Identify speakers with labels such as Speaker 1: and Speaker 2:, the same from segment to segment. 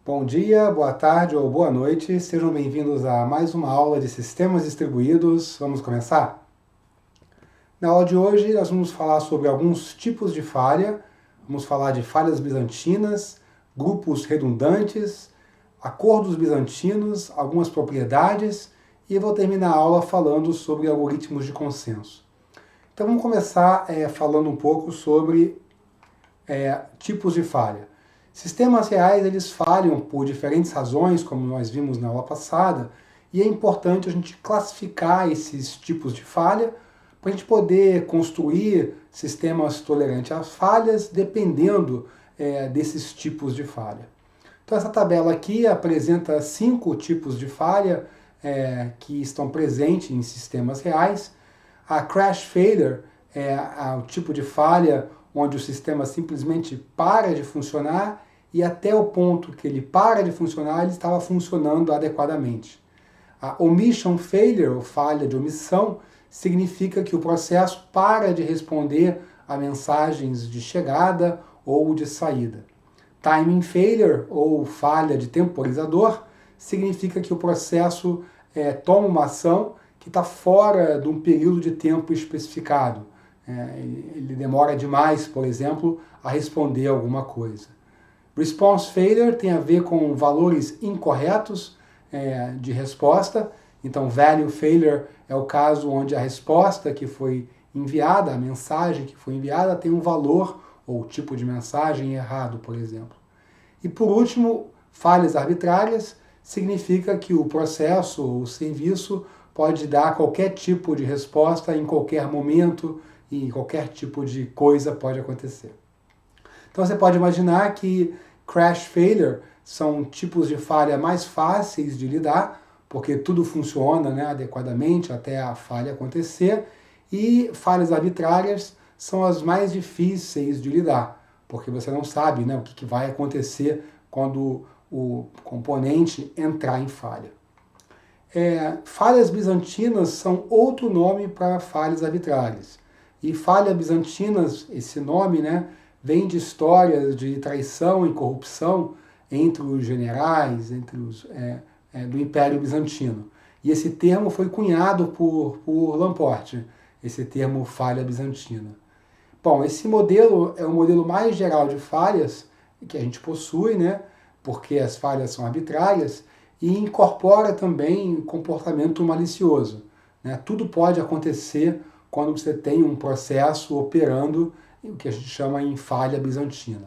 Speaker 1: Bom dia, boa tarde ou boa noite, sejam bem-vindos a mais uma aula de sistemas distribuídos. Vamos começar? Na aula de hoje nós vamos falar sobre alguns tipos de falha, vamos falar de falhas bizantinas, grupos redundantes, acordos bizantinos, algumas propriedades e eu vou terminar a aula falando sobre algoritmos de consenso. Então vamos começar falando um pouco sobre tipos de falha. Sistemas reais, eles falham por diferentes razões, como nós vimos na aula passada, e é importante a gente classificar esses tipos de falha para a gente poder construir sistemas tolerantes às falhas, dependendo desses tipos de falha. Então essa tabela aqui apresenta 5 tipos de falha que estão presentes em sistemas reais. A crash failure é o tipo de falha onde o sistema simplesmente para de funcionar e até o ponto que ele para de funcionar, ele estava funcionando adequadamente. A omission failure, ou falha de omissão, significa que o processo para de responder a mensagens de chegada ou de saída. Timing failure, ou falha de temporizador, significa que o processo toma uma ação que está fora de um período de tempo especificado. Ele demora demais, por exemplo, a responder alguma coisa. Response failure tem a ver com valores incorretos de resposta. Então, value failure é o caso onde a resposta que foi enviada, a mensagem que foi enviada, tem um valor ou tipo de mensagem errado, por exemplo. E por último, falhas arbitrárias significa que o processo ou o serviço pode dar qualquer tipo de resposta em qualquer momento e qualquer tipo de coisa pode acontecer. Então você pode imaginar que crash failure são tipos de falha mais fáceis de lidar, porque tudo funciona adequadamente até a falha acontecer, e falhas arbitrárias são as mais difíceis de lidar, porque você não sabe o que vai acontecer quando o componente entrar em falha. Falhas bizantinas são outro nome para falhas arbitrárias. E falhas bizantinas, esse nome, vem de histórias de traição e corrupção entre os generais, do Império Bizantino. E esse termo foi cunhado por Laporte, esse termo falha bizantina. Bom, esse modelo é o modelo mais geral de falhas que a gente possui, porque as falhas são arbitrárias, e incorpora também comportamento malicioso. Tudo pode acontecer quando você tem um processo operando o que a gente chama em falha bizantina.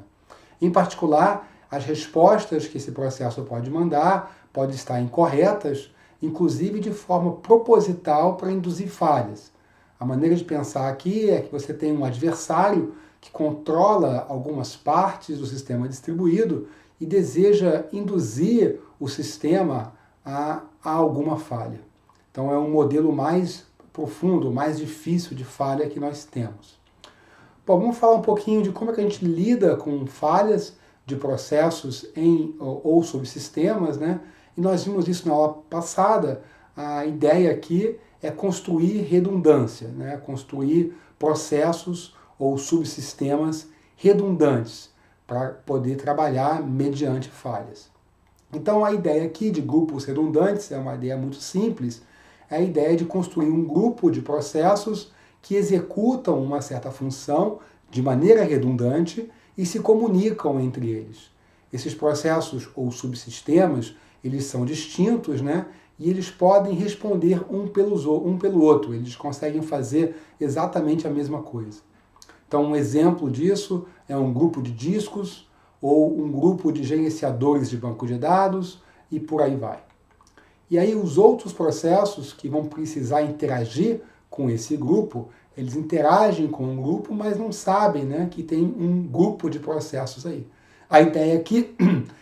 Speaker 1: Em particular, as respostas que esse processo pode mandar podem estar incorretas, inclusive de forma proposital para induzir falhas. A maneira de pensar aqui é que você tem um adversário que controla algumas partes do sistema distribuído e deseja induzir o sistema a alguma falha. Então é um modelo mais profundo, mais difícil de falha que nós temos. Bom, vamos falar um pouquinho de como é que a gente lida com falhas de processos ou subsistemas, E nós vimos isso na aula passada. A ideia aqui é construir redundância, Construir processos ou subsistemas redundantes para poder trabalhar mediante falhas. Então a ideia aqui de grupos redundantes é uma ideia muito simples, é a ideia de construir um grupo de processos que executam uma certa função de maneira redundante e se comunicam entre eles. Esses processos ou subsistemas, eles são distintos, E eles podem responder um pelo outro, eles conseguem fazer exatamente a mesma coisa. Então um exemplo disso é um grupo de discos ou um grupo de gerenciadores de banco de dados e por aí vai. E aí os outros processos que vão precisar interagir com esse grupo, eles interagem com um grupo, mas não sabem que tem um grupo de processos aí. A ideia aqui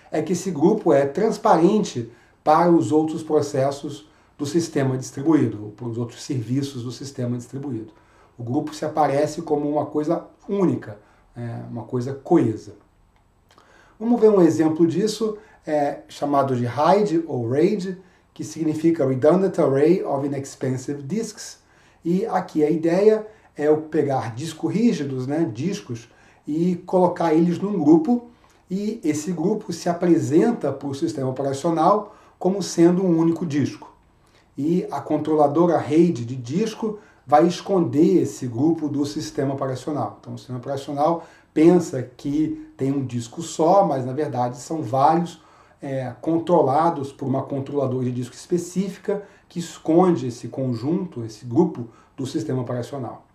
Speaker 1: é que esse grupo é transparente para os outros processos do sistema distribuído, ou para os outros serviços do sistema distribuído. O grupo se aparece como uma coisa única, uma coisa coesa. Vamos ver um exemplo disso, chamado de RAID ou RAID, que significa Redundant Array of Inexpensive Disks. E aqui a ideia é eu pegar discos rígidos, discos, e colocar eles num grupo e esse grupo se apresenta para o sistema operacional como sendo um único disco. E a controladora RAID de disco vai esconder esse grupo do sistema operacional. Então o sistema operacional pensa que tem um disco só, mas na verdade são vários controlados por uma controladora de disco específica que esconde esse conjunto, esse grupo do sistema operacional.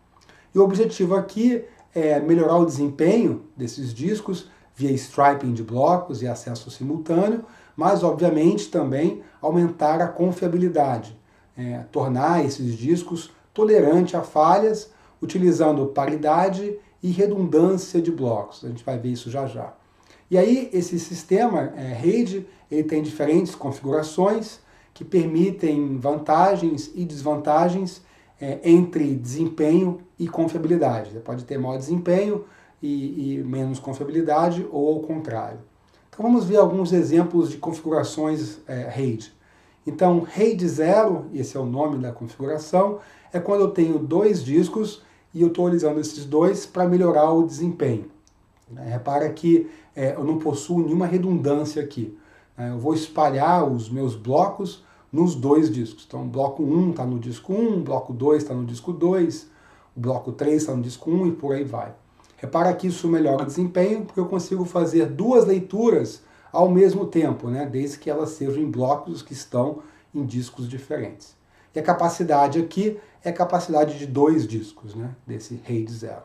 Speaker 1: E o objetivo aqui é melhorar o desempenho desses discos via striping de blocos e acesso simultâneo, mas obviamente também aumentar a confiabilidade, tornar esses discos tolerantes a falhas, utilizando paridade e redundância de blocos. A gente vai ver isso já já. E aí esse sistema RAID, ele tem diferentes configurações que permitem vantagens e desvantagens entre desempenho e confiabilidade. Você pode ter maior desempenho e menos confiabilidade, ou ao contrário. Então vamos ver alguns exemplos de configurações RAID. Então RAID 0, esse é o nome da configuração, é quando eu tenho dois discos e eu estou utilizando esses dois para melhorar o desempenho. Repara que eu não possuo nenhuma redundância aqui. Eu vou espalhar os meus blocos nos dois discos. Então o bloco 1 está no disco 1, o bloco 2 está no disco 2, o bloco 3 está no disco 1 e por aí vai. Repara que isso melhora o desempenho porque eu consigo fazer duas leituras ao mesmo tempo, desde que elas sejam em blocos que estão em discos diferentes. E a capacidade aqui é a capacidade de dois discos, desse RAID 0.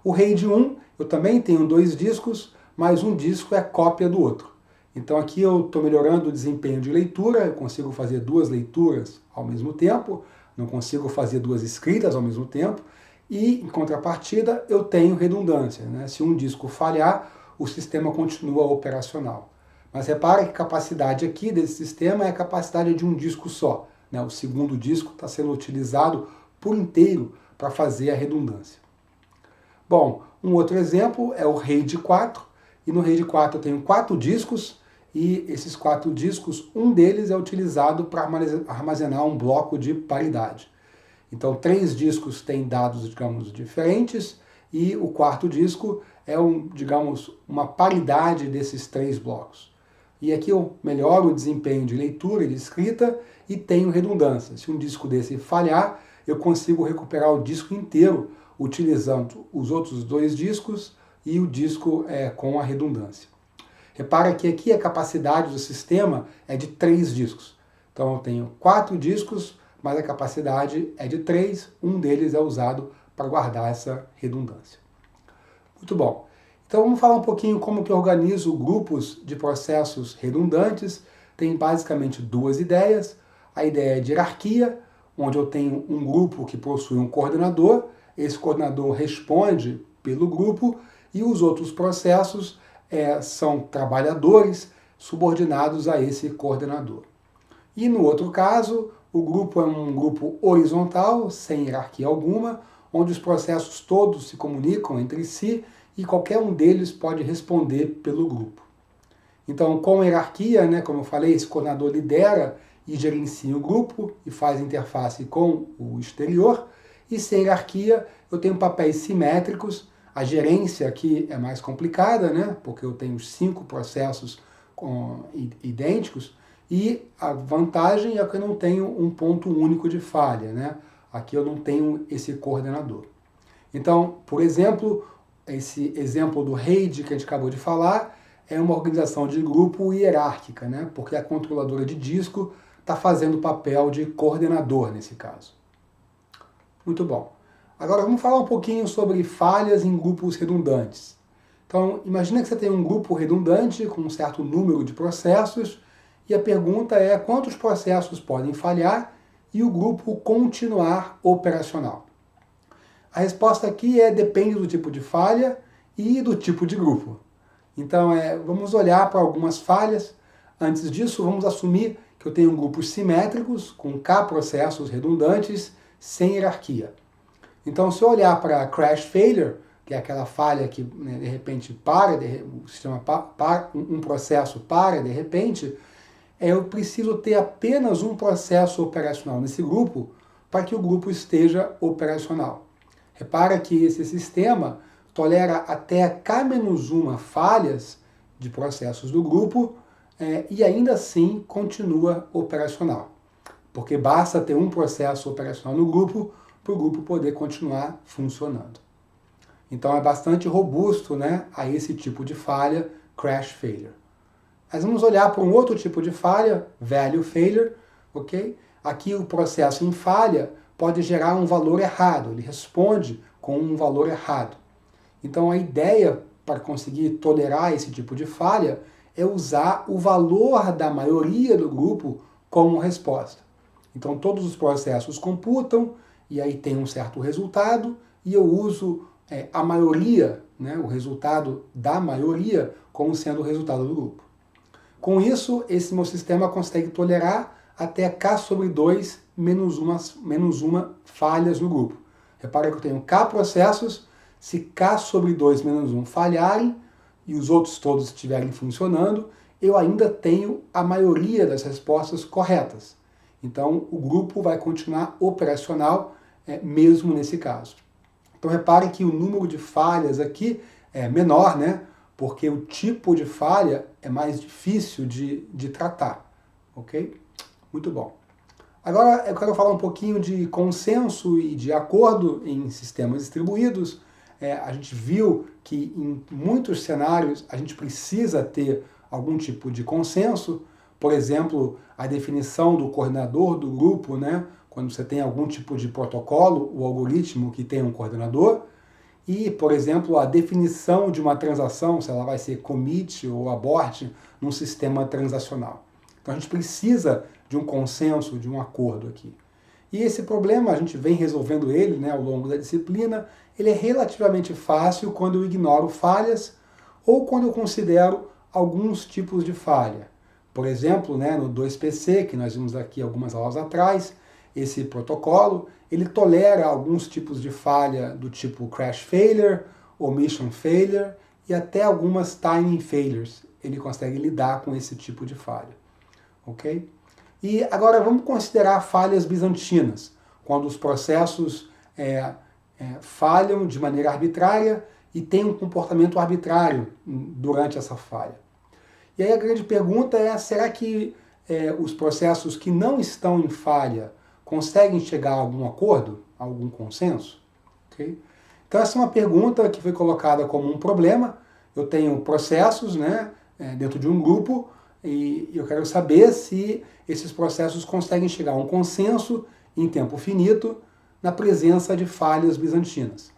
Speaker 1: O RAID 1, eu também tenho dois discos, mas um disco é cópia do outro. Então aqui eu estou melhorando o desempenho de leitura, eu consigo fazer duas leituras ao mesmo tempo, não consigo fazer duas escritas ao mesmo tempo, e em contrapartida eu tenho redundância. Se um disco falhar, o sistema continua operacional. Mas repara que a capacidade aqui desse sistema é a capacidade de um disco só. O segundo disco está sendo utilizado por inteiro para fazer a redundância. Bom, um outro exemplo é o RAID 4, e no RAID 4 eu tenho 4 discos, e esses 4 discos, um deles é utilizado para armazenar um bloco de paridade. Então 3 discos têm dados, digamos, diferentes, e o quarto disco é uma paridade desses 3 blocos. E aqui eu melhoro o desempenho de leitura e de escrita e tenho redundância. Se um disco desse falhar, eu consigo recuperar o disco inteiro utilizando os outros 2 discos e o disco com a redundância. Repara que aqui a capacidade do sistema é de 3 discos. Então eu tenho 4 discos, mas a capacidade é de 3, um deles é usado para guardar essa redundância. Muito bom. Então vamos falar um pouquinho como que eu organizo grupos de processos redundantes. Tem basicamente 2 ideias. A ideia de hierarquia, onde eu tenho um grupo que possui um coordenador, esse coordenador responde pelo grupo, e os outros processos são trabalhadores subordinados a esse coordenador. E no outro caso, o grupo é um grupo horizontal, sem hierarquia alguma, onde os processos todos se comunicam entre si e qualquer um deles pode responder pelo grupo. Então, com a hierarquia, como eu falei, esse coordenador lidera e gerencia o grupo e faz interface com o exterior, e sem hierarquia eu tenho papéis simétricos. A gerência aqui é mais complicada, porque eu tenho 5 processos idênticos, e a vantagem é que eu não tenho um ponto único de falha, Aqui eu não tenho esse coordenador. Então, por exemplo, esse exemplo do RAID que a gente acabou de falar é uma organização de grupo hierárquica, porque a controladora de disco está fazendo o papel de coordenador nesse caso. Muito bom. Agora vamos falar um pouquinho sobre falhas em grupos redundantes. Então, imagina que você tem um grupo redundante com um certo número de processos, e a pergunta é quantos processos podem falhar e o grupo continuar operacional. A resposta aqui depende do tipo de falha e do tipo de grupo. Então, vamos olhar para algumas falhas. Antes disso, vamos assumir que eu tenho grupos simétricos com K processos redundantes sem hierarquia. Então, se eu olhar para crash failure, que é aquela falha que de repente o sistema um processo para de repente, eu preciso ter apenas um processo operacional nesse grupo para que o grupo esteja operacional. Repara que esse sistema tolera até K-1 falhas de processos do grupo e ainda assim continua operacional. Porque basta ter um processo operacional no grupo para o grupo poder continuar funcionando. Então é bastante robusto, né, a esse tipo de falha, crash failure. Mas vamos olhar para um outro tipo de falha, value failure, ok? Aqui o processo em falha pode gerar um valor errado, ele responde com um valor errado. Então a ideia para conseguir tolerar esse tipo de falha é usar o valor da maioria do grupo como resposta. Então todos os processos computam e aí tem um certo resultado e eu uso a maioria, né, o resultado da maioria como sendo o resultado do grupo. Com isso, esse meu sistema consegue tolerar até K sobre 2 menos uma falhas no grupo. Repara que eu tenho K processos, se K sobre 2 menos 1 falharem e os outros todos estiverem funcionando, eu ainda tenho a maioria das respostas corretas. Então o grupo vai continuar operacional mesmo nesse caso. Então repare que o número de falhas aqui é menor, né? Porque o tipo de falha é mais difícil de tratar, ok? Muito bom. Agora eu quero falar um pouquinho de consenso e de acordo em sistemas distribuídos. A gente viu que em muitos cenários a gente precisa ter algum tipo de consenso. Por exemplo, a definição do coordenador do grupo, né? Quando você tem algum tipo de protocolo, o algoritmo que tem um coordenador. E, por exemplo, a definição de uma transação, se ela vai ser commit ou abort, num sistema transacional. Então a gente precisa de um consenso, de um acordo aqui. E esse problema, a gente vem resolvendo ele, né, ao longo da disciplina, ele é relativamente fácil quando eu ignoro falhas ou quando eu considero alguns tipos de falha. Por exemplo, né, no 2PC, que nós vimos aqui algumas aulas atrás, esse protocolo, ele tolera alguns tipos de falha do tipo crash failure, omission failure e até algumas timing failures. Ele consegue lidar com esse tipo de falha. Ok? E agora vamos considerar falhas bizantinas, quando os processos falham de maneira arbitrária e têm um comportamento arbitrário durante essa falha. E aí a grande pergunta é, será que os processos que não estão em falha conseguem chegar a algum acordo, a algum consenso? Okay? Então essa é uma pergunta que foi colocada como um problema. Eu tenho processos, né, dentro de um grupo e eu quero saber se esses processos conseguem chegar a um consenso em tempo finito na presença de falhas bizantinas.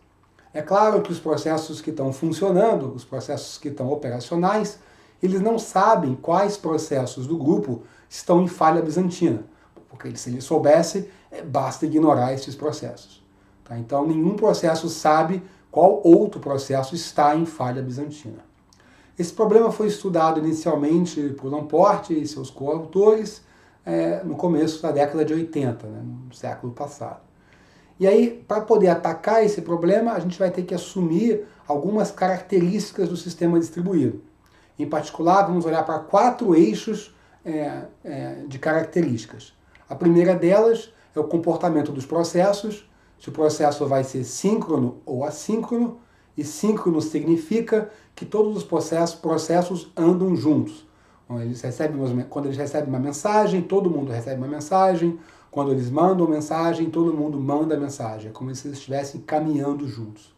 Speaker 1: É claro que os processos que estão funcionando, os processos que estão operacionais, eles não sabem quais processos do grupo estão em falha bizantina, porque se ele soubesse, basta ignorar esses processos. Tá? Então nenhum processo sabe qual outro processo está em falha bizantina. Esse problema foi estudado inicialmente por Lamport e seus coautores no começo da década de 80, né, no século passado. E aí, para poder atacar esse problema, a gente vai ter que assumir algumas características do sistema distribuído. Em particular, vamos olhar para 4 eixos de características. A primeira delas é o comportamento dos processos, se o processo vai ser síncrono ou assíncrono, e síncrono significa que todos os processos andam juntos. Quando eles recebem uma mensagem, todo mundo recebe uma mensagem. Quando eles mandam mensagem, todo mundo manda mensagem. É como se eles estivessem caminhando juntos.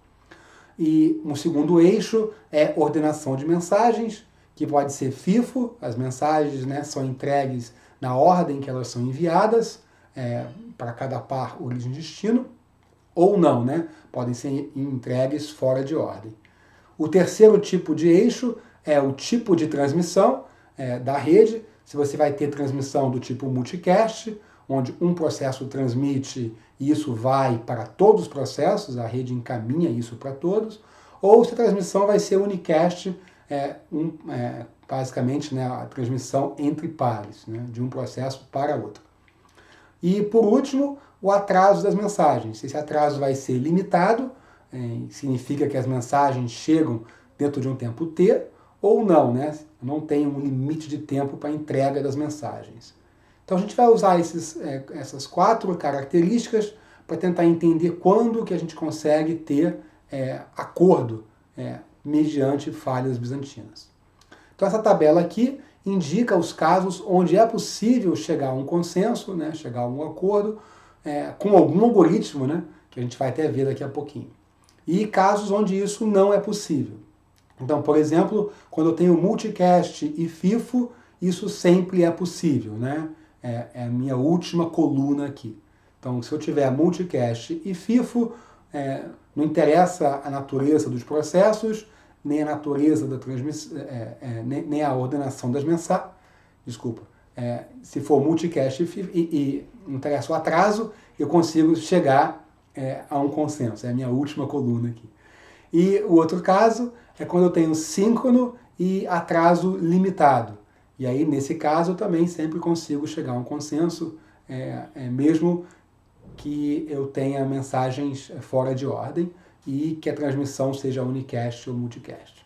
Speaker 1: E um segundo eixo é ordenação de mensagens, que pode ser FIFO, as mensagens, né, são entregues na ordem que elas são enviadas, para cada par origem e destino, ou não, né? Podem ser entregues fora de ordem. O terceiro tipo de eixo é o tipo de transmissão da rede. Se você vai ter transmissão do tipo multicast, onde um processo transmite e isso vai para todos os processos, a rede encaminha isso para todos, ou se a transmissão vai ser unicast, basicamente, né, a transmissão entre pares, né, de um processo para outro. E, por último, o atraso das mensagens. Esse atraso vai ser limitado, significa que as mensagens chegam dentro de um tempo T, ou não, né? Não tem um limite de tempo para a entrega das mensagens. Então a gente vai usar essas 4 características para tentar entender quando que a gente consegue ter acordo mediante falhas bizantinas. Então essa tabela aqui indica os casos onde é possível chegar a um consenso, né, chegar a um acordo com algum algoritmo, né, que a gente vai até ver daqui a pouquinho. E casos onde isso não é possível. Então, por exemplo, quando eu tenho multicast e FIFO, isso sempre é possível, né? É a minha última coluna aqui. Então, se eu tiver multicast e FIFO, não interessa a natureza dos processos, nem a natureza da transmissão, nem a ordenação das mensagens. Desculpa. Se for multicast e não interessa o atraso, eu consigo chegar a um consenso. É a minha última coluna aqui. E o outro caso é quando eu tenho síncrono e atraso limitado. E aí, nesse caso, eu também sempre consigo chegar a um consenso, mesmo que eu tenha mensagens fora de ordem e que a transmissão seja unicast ou multicast.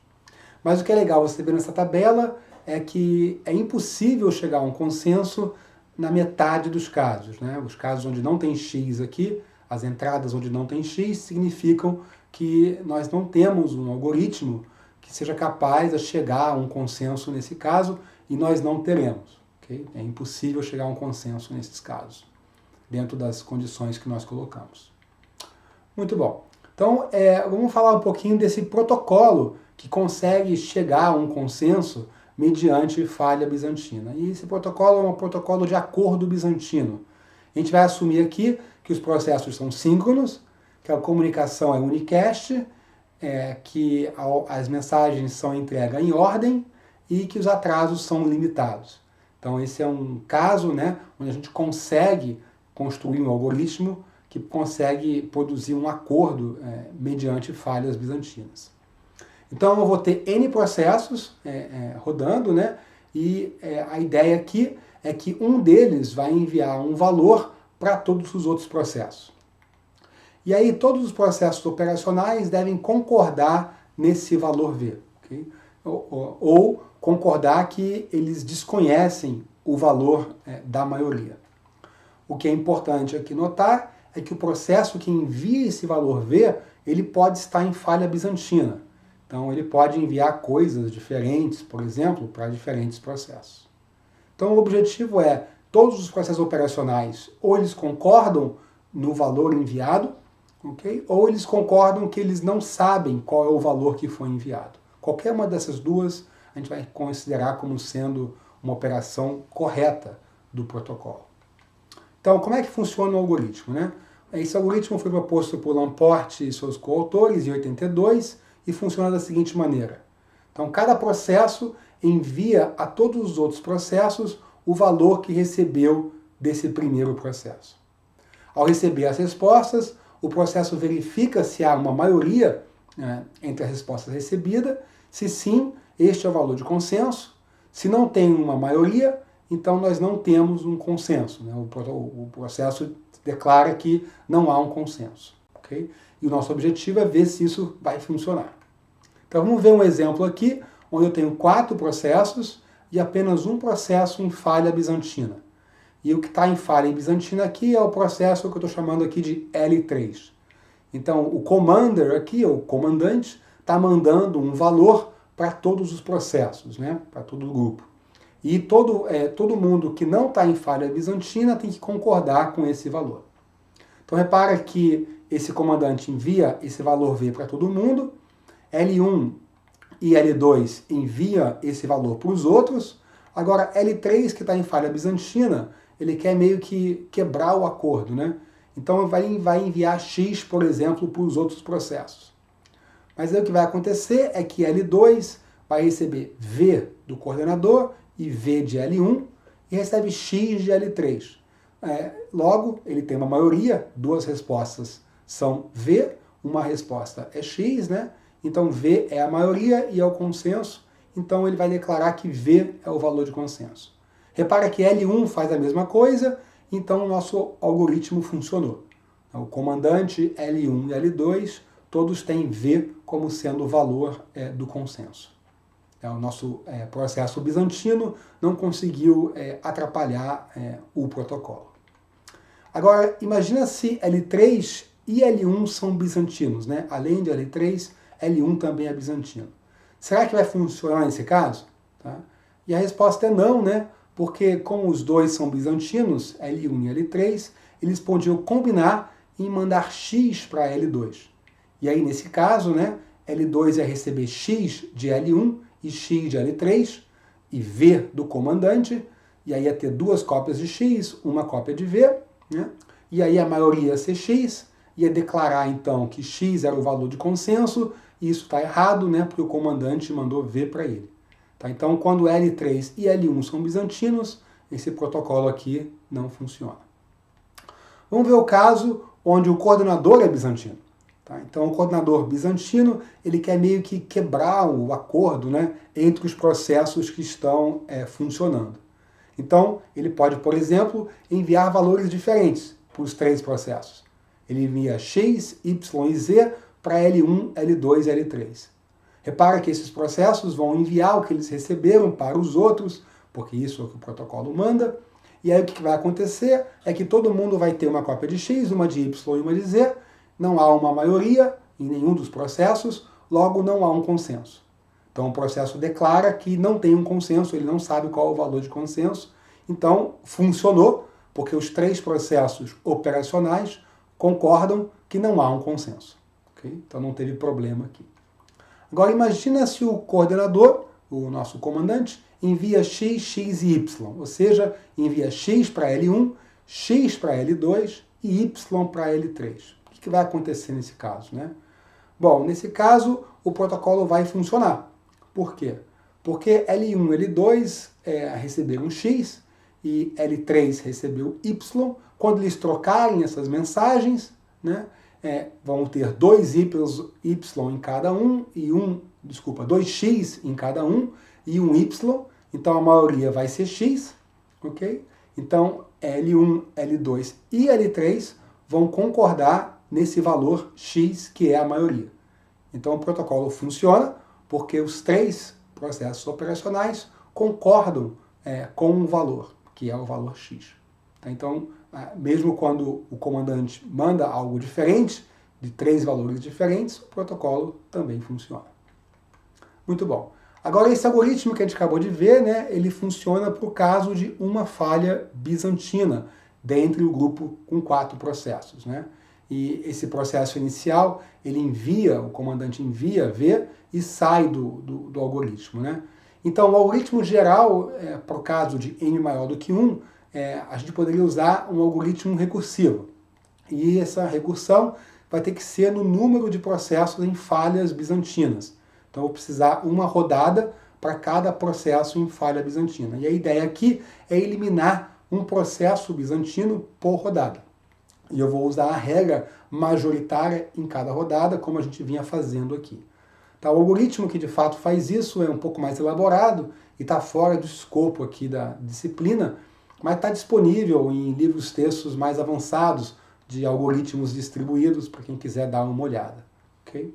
Speaker 1: Mas o que é legal você ver nessa tabela é que é impossível chegar a um consenso na metade dos casos, né? Os casos onde não tem X aqui, as entradas onde não tem X, significam que nós não temos um algoritmo que seja capaz de chegar a um consenso nesse caso, e nós não teremos. Okay? É impossível chegar a um consenso nesses casos, dentro das condições que nós colocamos. Muito bom. Então, vamos falar um pouquinho desse protocolo que consegue chegar a um consenso mediante falha bizantina. E esse protocolo é um protocolo de acordo bizantino. A gente vai assumir aqui que os processos são síncronos, que a comunicação é unicast, que as mensagens são entregues em ordem e que os atrasos são limitados. Então esse é um caso, né, onde a gente consegue construir um algoritmo que consegue produzir um acordo mediante falhas bizantinas. Então eu vou ter N processos rodando, né, e a ideia aqui é que um deles vai enviar um valor para todos os outros processos. E aí todos os processos operacionais devem concordar nesse valor V. Okay? Ou concordar que eles desconhecem o valor da maioria. O que é importante aqui notar é que o processo que envia esse valor V, ele pode estar em falha bizantina. Então ele pode enviar coisas diferentes, por exemplo, para diferentes processos. Então o objetivo é, todos os processos operacionais, ou eles concordam no valor enviado, okay? Ou eles concordam que eles não sabem qual é o valor que foi enviado. Qualquer uma dessas duas a gente vai considerar como sendo uma operação correta do protocolo. Então, como é que funciona o algoritmo, né? Esse algoritmo foi proposto por Lamport e seus coautores em 82 e funciona da seguinte maneira. Então, cada processo envia a todos os outros processos o valor que recebeu desse primeiro processo. Ao receber as respostas, o processo verifica se há uma maioria entre as respostas recebidas. Se sim, este é o valor de consenso. Se não tem uma maioria, então nós não temos um consenso. Né? O processo declara que não há um consenso. Okay? E o nosso objetivo é ver se isso vai funcionar. Então vamos ver um exemplo aqui, onde eu tenho 4 processos e apenas um processo em falha bizantina. E o que está em falha bizantina aqui é o processo que eu estou chamando aqui de L3. Então o commander aqui, o comandante, está mandando um valor para todos os processos, né? Para todo o grupo. E todo mundo que não está em falha bizantina tem que concordar com esse valor. Então repara que esse comandante envia esse valor V para todo mundo, L1 e L2 envia esse valor para os outros, agora L3, que está em falha bizantina, ele quer meio que quebrar o acordo, né? Então vai enviar X, por exemplo, para os outros processos. Mas aí o que vai acontecer é que L2 vai receber V do coordenador e V de L1 e recebe X de L3. Logo, ele tem uma maioria, 2 respostas são V, uma resposta é X, né? Então V é a maioria e é o consenso, então ele vai declarar que V é o valor de consenso. Repara que L1 faz a mesma coisa, então o nosso algoritmo funcionou. O comandante L1 e L2, todos têm V como sendo o valor do consenso. O nosso processo bizantino não conseguiu atrapalhar o protocolo. Agora, imagina se L3 e L1 são bizantinos, né? Além de L3, L1 também é bizantino. Será que vai funcionar nesse caso? Tá? E a resposta é não, né? Porque como os dois são bizantinos, L1 e L3, eles podiam combinar em mandar X para L2. E aí, nesse caso, né, L2 ia receber X de L1 e X de L3, e V do comandante, e aí ia ter duas cópias de X, uma cópia de V, né? E aí a maioria ia ser X, ia declarar então que X era o valor de consenso, e isso está errado, né, porque o comandante mandou V para ele. Tá? Então, quando L3 e L1 são bizantinos, esse protocolo aqui não funciona. Vamos ver o caso onde o coordenador é bizantino. Tá? Então, o coordenador bizantino, ele quer meio que quebrar o acordo, né, entre os processos que estão funcionando. Então, ele pode, por exemplo, enviar valores diferentes para os três processos. Ele envia X, Y e Z para L1, L2 e L3. Repara que esses processos vão enviar o que eles receberam para os outros, porque isso é o que o protocolo manda. E aí o que vai acontecer é que todo mundo vai ter uma cópia de X, uma de Y e uma de Z. Não há uma maioria em nenhum dos processos, logo não há um consenso. Então o processo declara que não tem um consenso, ele não sabe qual é o valor de consenso. Então funcionou, porque os três processos operacionais concordam que não há um consenso. Okay? Então não teve problema aqui. Agora imagina se o coordenador, o nosso comandante, envia X, X e Y, ou seja, envia X para L1, X para L2 e Y para L3. O que vai acontecer nesse caso, né? Bom, nesse caso o protocolo vai funcionar. Por quê? Porque L1 e L2 receberam X e L3 recebeu Y. Quando eles trocarem essas mensagens, né, vão ter dois Y em cada um e dois X em cada um e um Y. Então a maioria vai ser X, ok? Então L1, L2 e L3 vão concordar nesse valor X, que é a maioria. Então o protocolo funciona porque os três processos operacionais concordam com um valor, que é o valor X. Então, mesmo quando o comandante manda algo diferente, de três valores diferentes, o protocolo também funciona. Muito bom. Agora, esse algoritmo que a gente acabou de ver, né, ele funciona para o caso de uma falha bizantina dentro do grupo com 4 processos, né? E esse processo inicial, o comandante envia V e sai do algoritmo, né? Então, o algoritmo geral, para o caso de n maior do que 1, a gente poderia usar um algoritmo recursivo. E essa recursão vai ter que ser no número de processos em falhas bizantinas. Então, eu vou precisar uma rodada para cada processo em falha bizantina. E a ideia aqui é eliminar um processo bizantino por rodada. E eu vou usar a regra majoritária em cada rodada, como a gente vinha fazendo aqui. Tá, o algoritmo que de fato faz isso é um pouco mais elaborado e está fora do escopo aqui da disciplina, mas está disponível em livros textos mais avançados de algoritmos distribuídos para quem quiser dar uma olhada. Okay?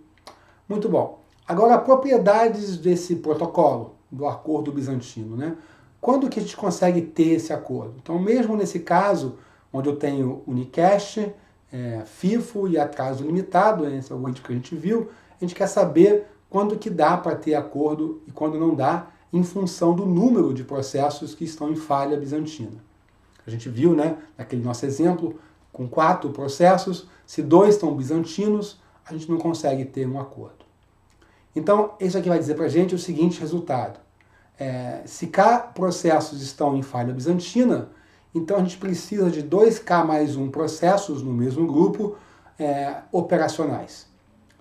Speaker 1: Muito bom. Agora, propriedades desse protocolo, do acordo bizantino, né? Quando que a gente consegue ter esse acordo? Então, mesmo nesse caso, onde eu tenho Unicast, FIFO e atraso limitado, esse algoritmo que a gente viu, a gente quer saber quando que dá para ter acordo e quando não dá, em função do número de processos que estão em falha bizantina. A gente viu, né, naquele nosso exemplo, com 4 processos, se 2 estão bizantinos, a gente não consegue ter um acordo. Então, isso aqui vai dizer para a gente o seguinte resultado. Se K processos estão em falha bizantina, então a gente precisa de 2K mais 1 processos no mesmo grupo operacionais.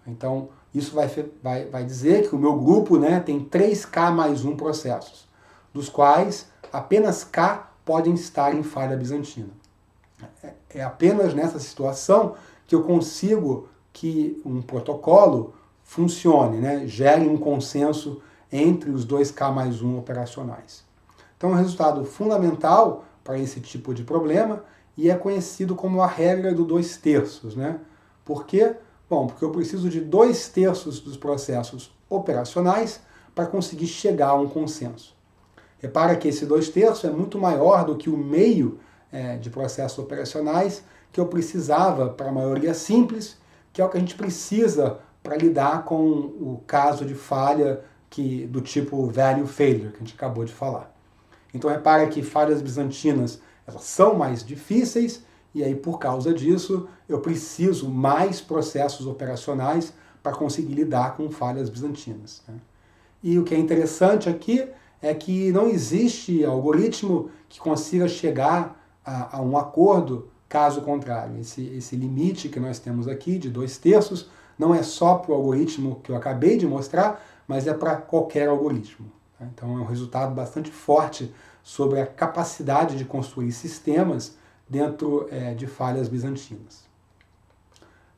Speaker 1: Então, isso vai dizer que o meu grupo, né, tem 3K mais 1 processos, dos quais apenas K podem estar em falha bizantina. É apenas nessa situação que eu consigo que um protocolo funcione, né, gere um consenso entre os 2K mais 1 operacionais. Então, é um resultado fundamental para esse tipo de problema e é conhecido como a regra do 2/3, né? Por quê? Bom, porque eu preciso de 2/3 dos processos operacionais para conseguir chegar a um consenso. Repara que esse 2/3 é muito maior do que o meio de processos operacionais que eu precisava para a maioria simples, que é o que a gente precisa para lidar com o caso de falha do tipo value failure, que a gente acabou de falar. Então repara que falhas bizantinas elas são mais difíceis, e aí por causa disso eu preciso mais processos operacionais para conseguir lidar com falhas bizantinas, né? E o que é interessante aqui é que não existe algoritmo que consiga chegar a um acordo caso contrário. Esse limite que nós temos aqui de 2/3 não é só para o algoritmo que eu acabei de mostrar, mas é para qualquer algoritmo, tá? Então é um resultado bastante forte sobre a capacidade de construir sistemas dentro de falhas bizantinas.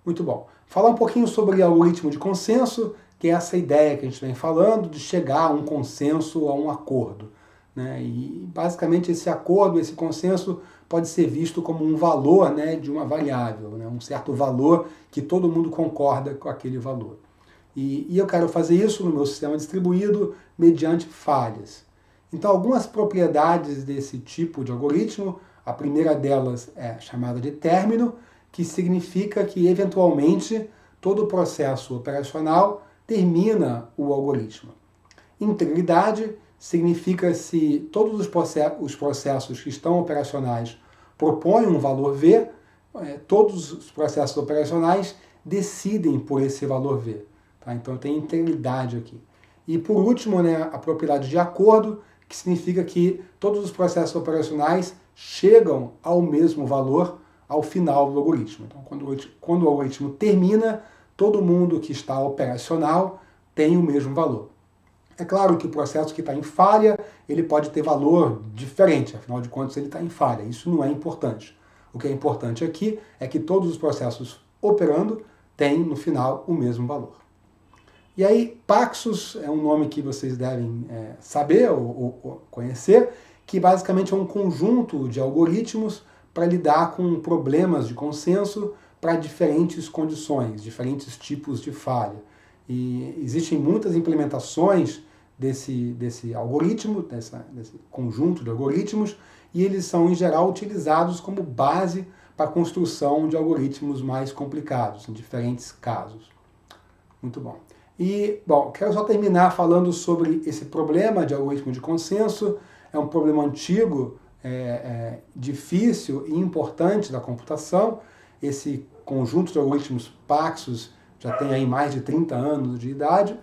Speaker 1: Muito bom. Falar um pouquinho sobre algoritmo de consenso, que é essa ideia que a gente vem falando de chegar a um consenso, a um acordo, né? E basicamente esse acordo, esse consenso pode ser visto como um valor, né, de uma variável, né, um certo valor que todo mundo concorda com aquele valor. E eu quero fazer isso no meu sistema distribuído mediante falhas. Então algumas propriedades desse tipo de algoritmo, a primeira delas é chamada de término, que significa que eventualmente todo o processo operacional termina o algoritmo. Integridade significa se todos os processos que estão operacionais propõem um valor V, todos os processos operacionais decidem por esse valor V. Tá? Então tem integridade aqui. E por último, né, a propriedade de acordo, que significa que todos os processos operacionais chegam ao mesmo valor ao final do algoritmo. Então quando o algoritmo termina, todo mundo que está operacional tem o mesmo valor. É claro que o processo que está em falha, ele pode ter valor diferente, afinal de contas ele está em falha, isso não é importante. O que é importante aqui é que todos os processos operando têm no final o mesmo valor. E aí, Paxos é um nome que vocês devem saber ou conhecer, que basicamente é um conjunto de algoritmos para lidar com problemas de consenso para diferentes condições, diferentes tipos de falha. E existem muitas implementações desse algoritmo, desse conjunto de algoritmos, e eles são, em geral, utilizados como base para a construção de algoritmos mais complicados, em diferentes casos. Muito bom. E, bom, quero só terminar falando sobre esse problema de algoritmo de consenso. É um problema antigo, difícil e importante da computação. Esse conjunto de algoritmos Paxos já tem aí mais de 30 anos de idade,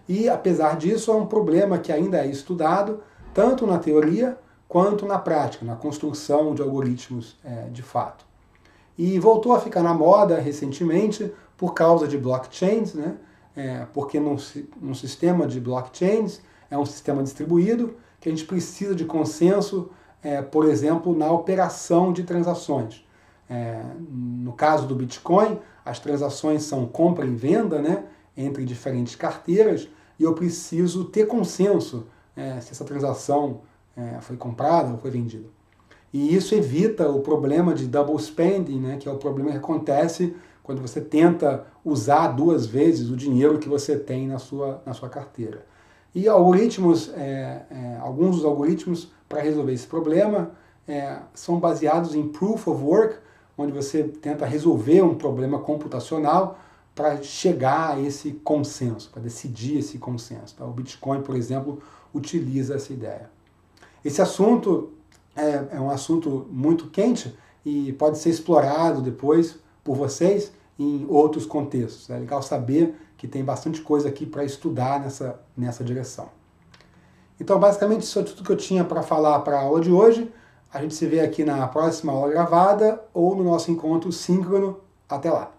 Speaker 1: e apesar disso é um problema que ainda é estudado, tanto na teoria quanto na prática, na construção de algoritmos de fato. E voltou a ficar na moda recentemente por causa de blockchains, né? Porque num sistema de blockchains é um sistema distribuído que a gente precisa de consenso, por exemplo, na operação de transações. No caso do Bitcoin, as transações são compra e venda, né, entre diferentes carteiras, e eu preciso ter consenso se essa transação foi comprada ou foi vendida. E isso evita o problema de double spending, né, que é o problema que acontece quando você tenta usar 2 vezes o dinheiro que você tem na sua carteira. E algoritmos, alguns dos algoritmos para resolver esse problema são baseados em Proof of Work, onde você tenta resolver um problema computacional para chegar a esse consenso, para decidir esse consenso. Tá? O Bitcoin, por exemplo, utiliza essa ideia. Esse assunto é um assunto muito quente e pode ser explorado depois por vocês em outros contextos. É legal saber que tem bastante coisa aqui para estudar nessa direção. Então, basicamente, isso é tudo que eu tinha para falar para a aula de hoje. A gente se vê aqui na próxima aula gravada ou no nosso encontro síncrono. Até lá!